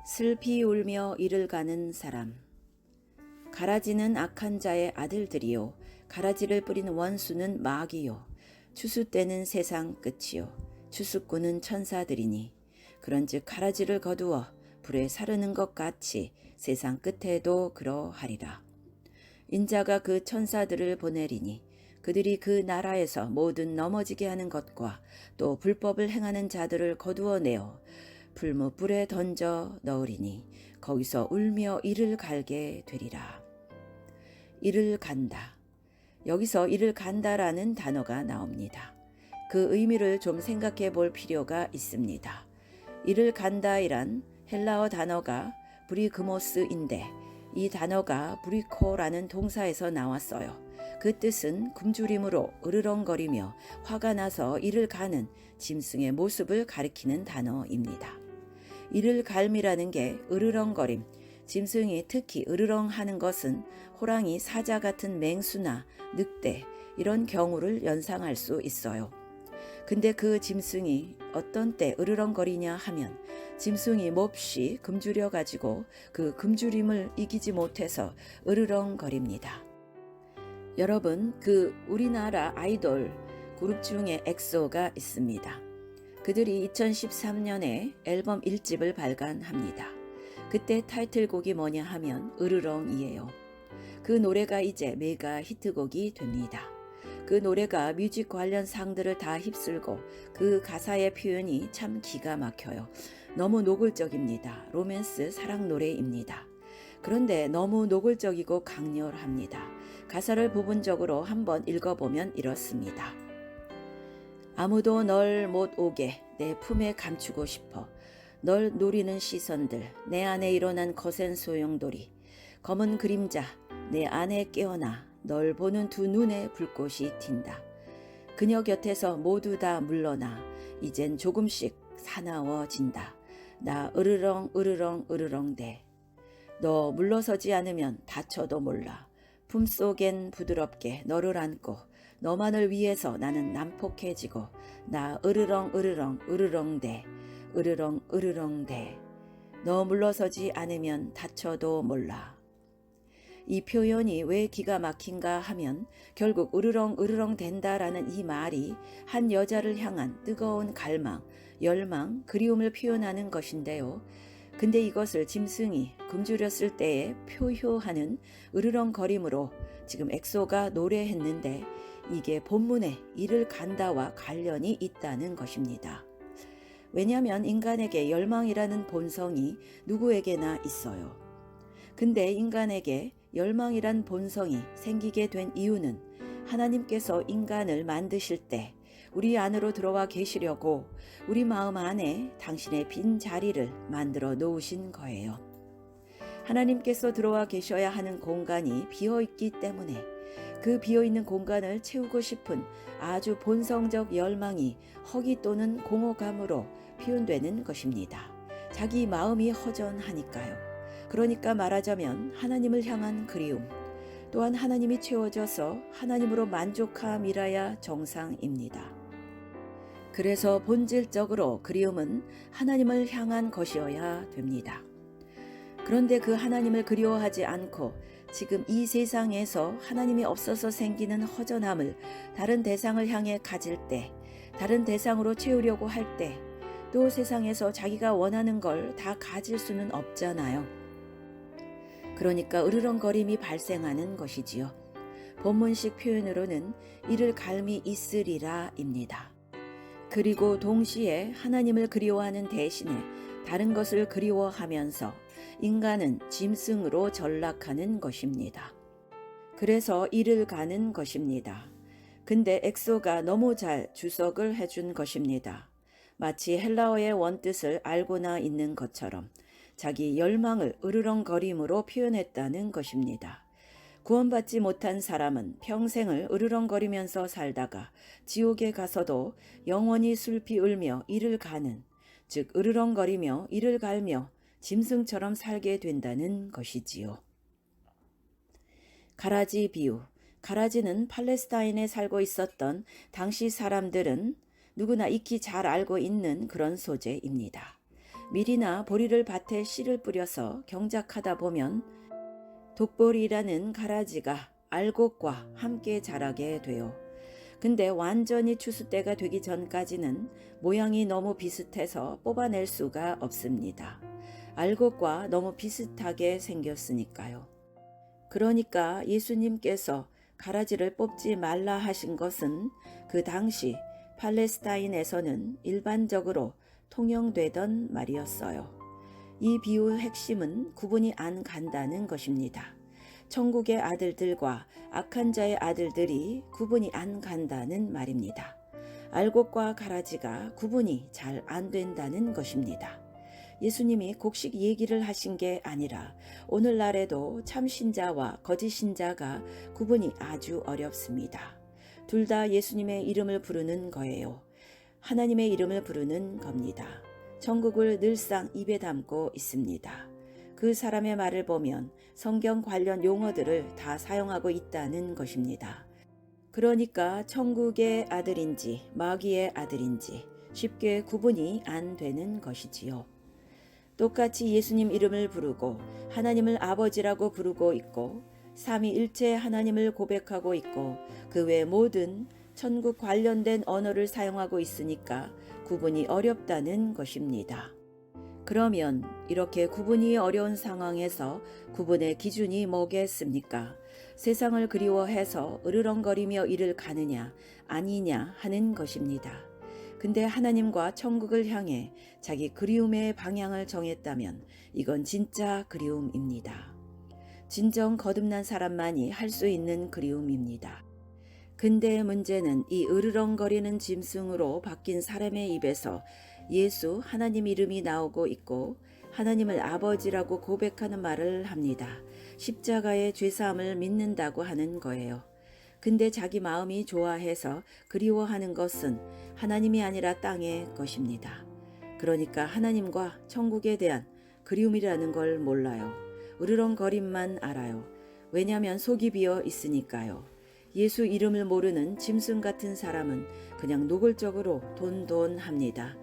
슬피 울며 이를 가는 사람. 가라지는 악한 자의 아들들이요 가라지를 뿌린 원수는 마귀요 추수 때는 세상 끝이요 추수꾼은 천사들이니 그런즉 가라지를 거두어 불에 사르는 것 같이 세상 끝에도 그러하리라. 인자가 그 천사들을 보내리니 그들이 그 나라에서 모든 넘어지게 하는 것과 또 불법을 행하는 자들을 거두어내어 불무불에 던져 넣으리니 거기서 울며 이를 갈게 되리라. 이를 간다. 여기서 이를 간다라는 단어가 나옵니다. 그 의미를 좀 생각해 볼 필요가 있습니다. 이를 간다이란 헬라어 단어가 브리그모스인데 이 단어가 브리코라는 동사에서 나왔어요. 그 뜻은 굶주림으로 으르렁거리며 화가 나서 이를 가는 짐승의 모습을 가리키는 단어입니다. 이를 갈미라는 게 으르렁거림, 짐승이 특히 으르렁하는 것은 호랑이, 사자 같은 맹수나 늑대 이런 경우를 연상할 수 있어요. 근데 그 짐승이 어떤 때 으르렁거리냐 하면 짐승이 몹시 굶주려 가지고 그 굶주림을 이기지 못해서 으르렁거립니다. 여러분, 우리나라 아이돌 그룹 중에 엑소가 있습니다. 그들이 2013년에 앨범 1집을 발간합니다. 그때 타이틀곡이 뭐냐 하면 으르렁이에요. 그 노래가 이제 메가 히트곡이 됩니다. 그 노래가 뮤직 관련 상들을 다 휩쓸고 그 가사의 표현이 참 기가 막혀요. 너무 노골적입니다. 로맨스 사랑 노래입니다. 그런데 너무 노골적이고 강렬합니다. 가사를 부분적으로 한번 읽어보면 이렇습니다. 아무도 널 못 오게 내 품에 감추고 싶어. 널 노리는 시선들 내 안에 일어난 거센 소용돌이 검은 그림자 내 안에 깨어나 널 보는 두 눈에 불꽃이 튄다. 그녀 곁에서 모두 다 물러나 이젠 조금씩 사나워진다. 나 으르렁 으르렁 으르렁대. 너 물러서지 않으면 다쳐도 몰라. 품속엔 부드럽게 너를 안고 너만을 위해서 나는 난폭해지고 나 으르렁 으르렁 으르렁대. 으르렁 으르렁대. 너 물러서지 않으면 다쳐도 몰라. 이 표현이 왜 기가 막힌가 하면 결국 으르렁 으르렁 된다라는 이 말이 한 여자를 향한 뜨거운 갈망, 열망, 그리움을 표현하는 것인데요. 근데 이것을 짐승이 굶주렸을 때에 표효하는 으르렁거림으로 지금 엑소가 노래했는데 이게 본문에 이를 간다와 관련이 있다는 것입니다. 왜냐하면 인간에게 열망이라는 본성이 누구에게나 있어요. 근데 인간에게 열망이란 본성이 생기게 된 이유는 하나님께서 인간을 만드실 때 우리 안으로 들어와 계시려고 우리 마음 안에 당신의 빈 자리를 만들어 놓으신 거예요. 하나님께서 들어와 계셔야 하는 공간이 비어있기 때문에 그 비어있는 공간을 채우고 싶은 아주 본성적 열망이 허기 또는 공허감으로 표현되는 것입니다. 자기 마음이 허전하니까요. 그러니까 말하자면 하나님을 향한 그리움, 또한 하나님이 채워져서 하나님으로 만족함이라야 정상입니다. 그래서 본질적으로 그리움은 하나님을 향한 것이어야 됩니다. 그런데 그 하나님을 그리워하지 않고 지금 이 세상에서 하나님이 없어서 생기는 허전함을 다른 대상을 향해 가질 때, 다른 대상으로 채우려고 할 때, 또 세상에서 자기가 원하는 걸 다 가질 수는 없잖아요. 그러니까 으르렁거림이 발생하는 것이지요. 본문식 표현으로는 이를 갈미 있으리라입니다. 그리고 동시에 하나님을 그리워하는 대신에 다른 것을 그리워하면서 인간은 짐승으로 전락하는 것입니다. 그래서 이를 가는 것입니다. 근데 엑소가 너무 잘 주석을 해준 것입니다. 마치 헬라어의 원뜻을 알고나 있는 것처럼 자기 열망을 으르렁거림으로 표현했다는 것입니다. 구원받지 못한 사람은 평생을 으르렁거리면서 살다가 지옥에 가서도 영원히 슬피 울며 이를 가는, 즉 으르렁거리며 이를 갈며 짐승처럼 살게 된다는 것이지요. 가라지 비유. 가라지는 팔레스타인에 살고 있었던 당시 사람들은 누구나 익히 잘 알고 있는 그런 소재입니다. 밀이나 보리를 밭에 씨를 뿌려서 경작하다 보면 독보리라는 가라지가 알곡과 함께 자라게 돼요. 근데 완전히 추수 때가 되기 전까지는 모양이 너무 비슷해서 뽑아낼 수가 없습니다. 알곡과 너무 비슷하게 생겼으니까요. 그러니까 예수님께서 가라지를 뽑지 말라 하신 것은 그 당시 팔레스타인에서는 일반적으로 통용되던 말이었어요. 이 비유의 핵심은 구분이 안 간다는 것입니다. 천국의 아들들과 악한 자의 아들들이 구분이 안 간다는 말입니다. 알곡과 가라지가 구분이 잘 안 된다는 것입니다. 예수님이 곡식 얘기를 하신 게 아니라 오늘날에도 참 신자와 거짓 신자가 구분이 아주 어렵습니다. 둘 다 예수님의 이름을 부르는 거예요. 하나님의 이름을 부르는 겁니다. 천국을 늘상 입에 담고 있습니다. 그 사람의 말을 보면 성경 관련 용어들을 다 사용하고 있다는 것입니다. 그러니까 천국의 아들인지 마귀의 아들인지 쉽게 구분이 안 되는 것이지요. 똑같이 예수님 이름을 부르고 하나님을 아버지라고 부르고 있고 삼위일체 하나님을 고백하고 있고 그 외 모든 천국 관련된 언어를 사용하고 있으니까 구분이 어렵다는 것입니다. 그러면 이렇게 구분이 어려운 상황에서 구분의 기준이 뭐겠습니까? 세상을 그리워해서 으르렁거리며 이를 가느냐 아니냐 하는 것입니다. 근데 하나님과 천국을 향해 자기 그리움의 방향을 정했다면 이건 진짜 그리움입니다. 진정 거듭난 사람만이 할 수 있는 그리움입니다. 근데 문제는 이 으르렁거리는 짐승으로 바뀐 사람의 입에서 예수 하나님 이름이 나오고 있고 하나님을 아버지라고 고백하는 말을 합니다. 십자가의 죄사함을 믿는다고 하는 거예요. 근데 자기 마음이 좋아해서 그리워하는 것은 하나님이 아니라 땅의 것입니다. 그러니까 하나님과 천국에 대한 그리움이라는 걸 몰라요. 으르렁거림만 알아요. 왜냐하면 속이 비어 있으니까요. 예수 이름을 모르는 짐승 같은 사람은 그냥 노골적으로 돈돈합니다.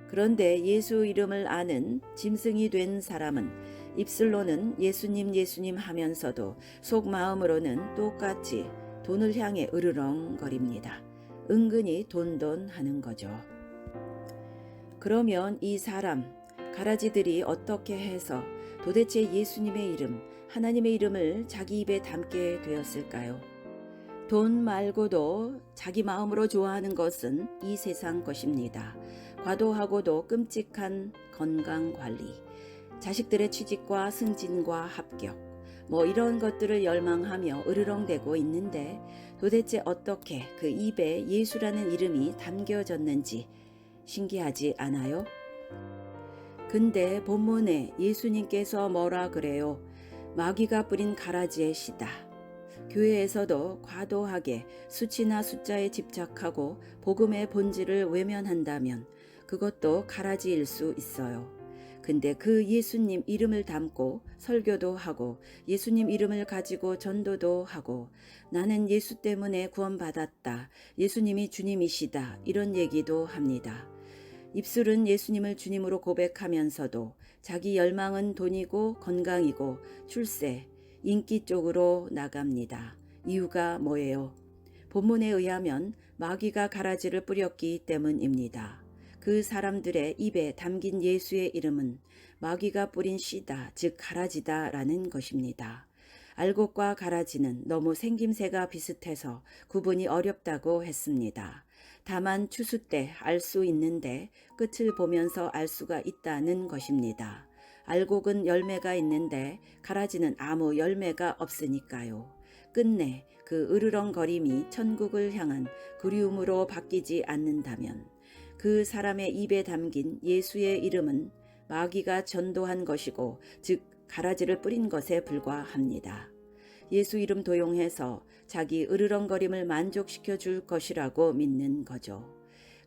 그런데 예수 이름을 아는 짐승이 된 사람은 입술로는 예수님 예수님 하면서도 속마음으로는 똑같이 돈을 향해 으르렁거립니다. 은근히 돈돈하는 거죠. 그러면 이 사람, 가라지들이 어떻게 해서 도대체 예수님의 이름, 하나님의 이름을 자기 입에 담게 되었을까요? 돈 말고도 자기 마음으로 좋아하는 것은 이 세상 것입니다. 과도하고도 끔찍한 건강관리, 자식들의 취직과 승진과 합격, 이런 것들을 열망하며 으르렁대고 있는데 도대체 어떻게 그 입에 예수라는 이름이 담겨졌는지 신기하지 않아요? 근데 본문에 예수님께서 뭐라 그래요? 마귀가 뿌린 가라지의 씨다. 교회에서도 과도하게 수치나 숫자에 집착하고 복음의 본질을 외면한다면 그것도 가라지일 수 있어요. 근데 그 예수님 이름을 담고 설교도 하고 예수님 이름을 가지고 전도도 하고 나는 예수 때문에 구원받았다. 예수님이 주님이시다. 이런 얘기도 합니다. 입술은 예수님을 주님으로 고백하면서도 자기 열망은 돈이고 건강이고 출세, 인기 쪽으로 나갑니다. 이유가 뭐예요? 본문에 의하면 마귀가 가라지를 뿌렸기 때문입니다. 그 사람들의 입에 담긴 예수의 이름은 마귀가 뿌린 씨다, 즉 가라지다라는 것입니다. 알곡과 가라지는 너무 생김새가 비슷해서 구분이 어렵다고 했습니다. 다만 추수 때 알 수 있는데 끝을 보면서 알 수가 있다는 것입니다. 알곡은 열매가 있는데 가라지는 아무 열매가 없으니까요. 끝내 그 으르렁거림이 천국을 향한 그리움으로 바뀌지 않는다면 그 사람의 입에 담긴 예수의 이름은 마귀가 전도한 것이고 즉 가라지를 뿌린 것에 불과합니다. 예수 이름 도용해서 자기 으르렁거림을 만족시켜 줄 것이라고 믿는 거죠.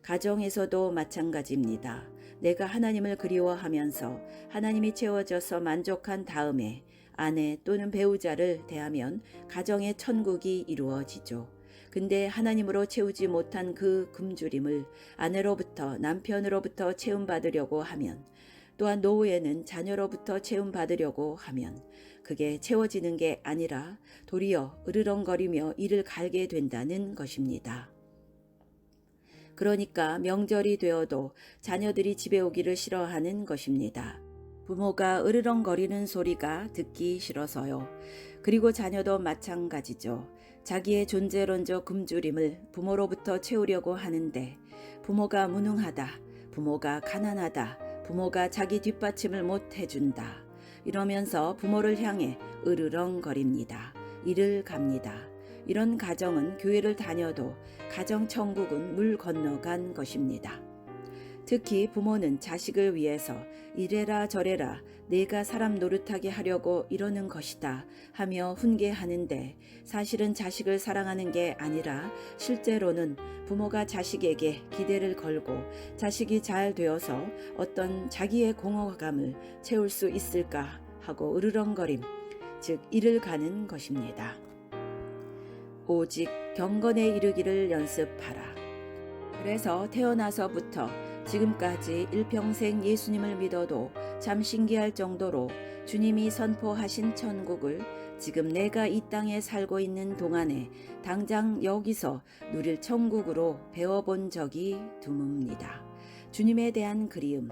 가정에서도 마찬가지입니다. 내가 하나님을 그리워하면서 하나님이 채워져서 만족한 다음에 아내 또는 배우자를 대하면 가정의 천국이 이루어지죠. 근데 하나님으로 채우지 못한 그 굶주림을 아내로부터 남편으로부터 채움받으려고 하면 또한 노후에는 자녀로부터 채움받으려고 하면 그게 채워지는 게 아니라 도리어 으르렁거리며 이를 갈게 된다는 것입니다. 그러니까 명절이 되어도 자녀들이 집에 오기를 싫어하는 것입니다. 부모가 으르렁거리는 소리가 듣기 싫어서요. 그리고 자녀도 마찬가지죠. 자기의 존재론적 굶주림을 부모로부터 채우려고 하는데 부모가 무능하다, 부모가 가난하다, 부모가 자기 뒷받침을 못 해준다. 이러면서 부모를 향해 으르렁거립니다. 이를 갑니다. 이런 가정은 교회를 다녀도 가정천국은 물 건너간 것입니다. 특히 부모는 자식을 위해서 이래라 저래라 내가 사람 노릇하게 하려고 이러는 것이다 하며 훈계하는데 사실은 자식을 사랑하는 게 아니라 실제로는 부모가 자식에게 기대를 걸고 자식이 잘 되어서 어떤 자기의 공허감을 채울 수 있을까 하고 으르렁거림, 즉 이를 가는 것입니다. 오직 경건에 이르기를 연습하라. 그래서 태어나서부터 지금까지 일평생 예수님을 믿어도 참 신기할 정도로 주님이 선포하신 천국을 지금 내가 이 땅에 살고 있는 동안에 당장 여기서 누릴 천국으로 배워본 적이 드뭅니다. 주님에 대한 그리움,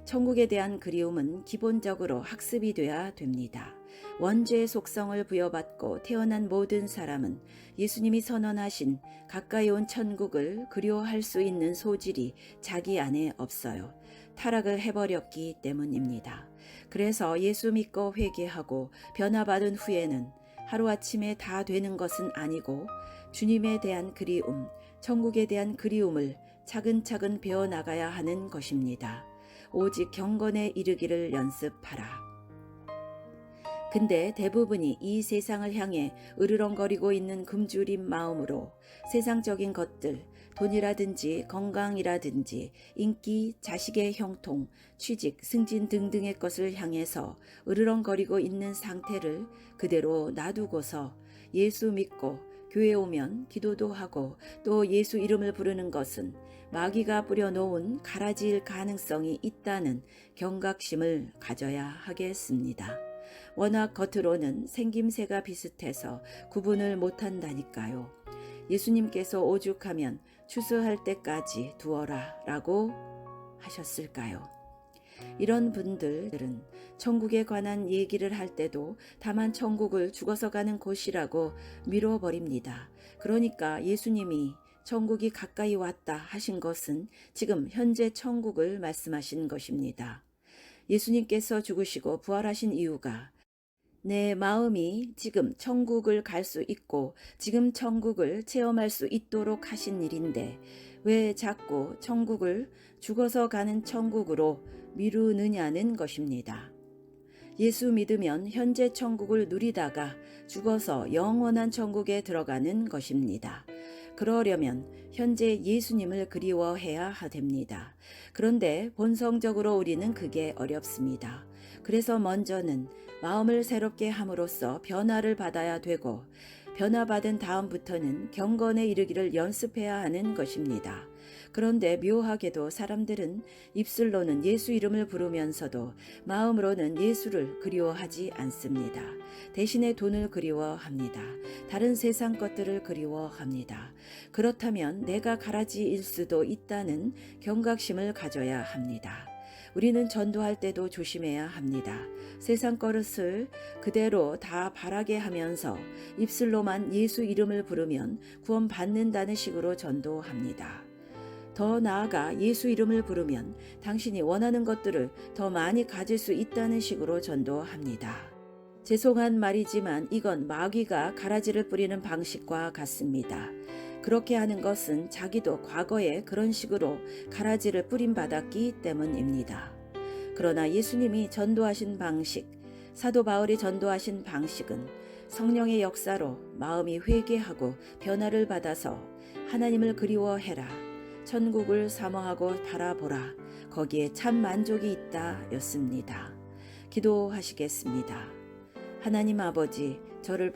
천국에 대한 그리움은 기본적으로 학습이 돼야 됩니다. 원죄의 속성을 부여받고 태어난 모든 사람은 예수님이 선언하신 가까이 온 천국을 그리워할 수 있는 소질이 자기 안에 없어요. 타락을 해버렸기 때문입니다. 그래서 예수 믿고 회개하고 변화받은 후에는 하루아침에 다 되는 것은 아니고 주님에 대한 그리움, 천국에 대한 그리움을 차근차근 배워나가야 하는 것입니다. 오직 경건에 이르기를 연습하라. 근데 대부분이 이 세상을 향해 으르렁거리고 있는 굶주린 마음으로 세상적인 것들, 돈이라든지 건강이라든지 인기, 자식의 형통, 취직, 승진 등등의 것을 향해서 으르렁거리고 있는 상태를 그대로 놔두고서 예수 믿고 교회 오면 기도도 하고 또 예수 이름을 부르는 것은 마귀가 뿌려놓은 가라지일 가능성이 있다는 경각심을 가져야 하겠습니다. 워낙 겉으로는 생김새가 비슷해서 구분을 못한다니까요. 예수님께서 오죽하면 추수할 때까지 두어라 라고 하셨을까요? 이런 분들은 천국에 관한 얘기를 할 때도 다만 천국을 죽어서 가는 곳이라고 미뤄버립니다. 그러니까 예수님이 천국이 가까이 왔다 하신 것은 지금 현재 천국을 말씀하신 것입니다. 예수님께서 죽으시고 부활하신 이유가 내 마음이 지금 천국을 갈 수 있고 지금 천국을 체험할 수 있도록 하신 일인데 왜 자꾸 천국을 죽어서 가는 천국으로 미루느냐는 것입니다. 예수 믿으면 현재 천국을 누리다가 죽어서 영원한 천국에 들어가는 것입니다. 그러려면 현재 예수님을 그리워해야 됩니다. 그런데 본성적으로 우리는 그게 어렵습니다. 그래서 먼저는 마음을 새롭게 함으로써 변화를 받아야 되고 변화받은 다음부터는 경건에 이르기를 연습해야 하는 것입니다. 그런데 묘하게도 사람들은 입술로는 예수 이름을 부르면서도 마음으로는 예수를 그리워하지 않습니다. 대신에 돈을 그리워합니다. 다른 세상 것들을 그리워합니다. 그렇다면 내가 가라지일 수도 있다는 경각심을 가져야 합니다. 우리는 전도할 때도 조심해야 합니다. 세상 것을 그대로 다 바라게 하면서 입술로만 예수 이름을 부르면 구원받는다는 식으로 전도합니다. 더 나아가 예수 이름을 부르면 당신이 원하는 것들을 더 많이 가질 수 있다는 식으로 전도합니다. 죄송한 말이지만 이건 마귀가 가라지를 뿌리는 방식과 같습니다. 그렇게 하는 것은 자기도 과거에 그런 식으로 가라지를 뿌림받았기 때문입니다. 그러나 예수님이 전도하신 방식, 사도 바울이 전도하신 방식은 성령의 역사로 마음이 회개하고 변화를 받아서 하나님을 그리워해라, 천국을 사모하고 바라보라, 거기에 참 만족이 있다 였습니다. 기도하시겠습니다. 하나님 아버지, 저를